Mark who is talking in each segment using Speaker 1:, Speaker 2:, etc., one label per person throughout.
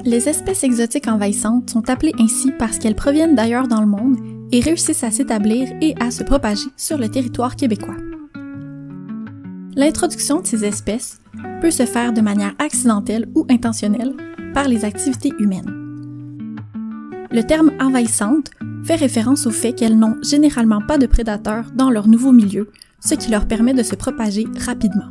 Speaker 1: Les espèces exotiques envahissantes sont appelées ainsi parce qu'elles proviennent d'ailleurs dans le monde et réussissent à s'établir et à se propager sur le territoire québécois. L'introduction de ces espèces peut se faire de manière accidentelle ou intentionnelle par les activités humaines. Le terme « envahissante » fait référence au fait qu'elles n'ont généralement pas de prédateurs dans leur nouveau milieu, ce qui leur permet de se propager rapidement.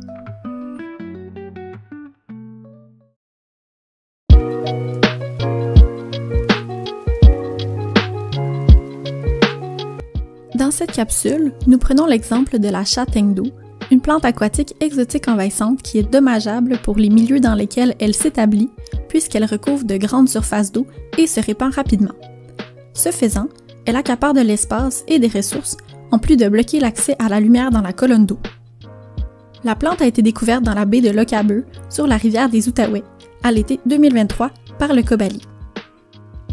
Speaker 1: Dans cette capsule, nous prenons l'exemple de la châtaigne d'eau, une plante aquatique exotique envahissante qui est dommageable pour les milieux dans lesquels elle s'établit puisqu'elle recouvre de grandes surfaces d'eau et se répand rapidement. Ce faisant, elle accapare de l'espace et des ressources, en plus de bloquer l'accès à la lumière dans la colonne d'eau. La plante a été découverte dans la baie de Lochaber, sur la rivière des Outaouais, à l'été 2023 par le Cobali.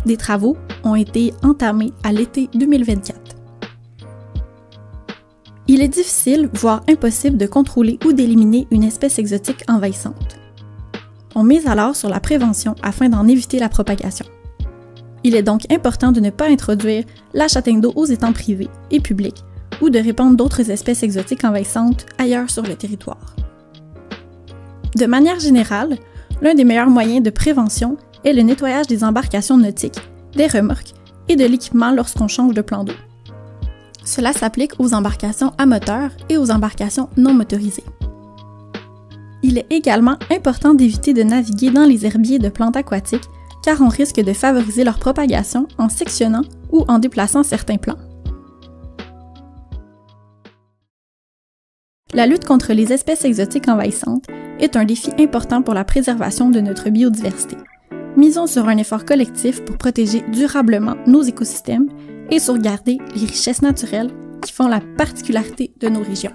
Speaker 1: Des travaux ont été entamés à l'été 2024. Il est difficile, voire impossible de contrôler ou d'éliminer une espèce exotique envahissante. On mise alors sur la prévention afin d'en éviter la propagation. Il est donc important de ne pas introduire la châtaigne d'eau aux étangs privés et publics ou de répandre d'autres espèces exotiques envahissantes ailleurs sur le territoire. De manière générale, l'un des meilleurs moyens de prévention est le nettoyage des embarcations nautiques, des remorques et de l'équipement lorsqu'on change de plan d'eau. Cela s'applique aux embarcations à moteur et aux embarcations non motorisées. Il est également important d'éviter de naviguer dans les herbiers de plantes aquatiques car on risque de favoriser leur propagation en sectionnant ou en déplaçant certains plants. La lutte contre les espèces exotiques envahissantes est un défi important pour la préservation de notre biodiversité. Misons sur un effort collectif pour protéger durablement nos écosystèmes et sauvegarder les richesses naturelles qui font la particularité de nos régions.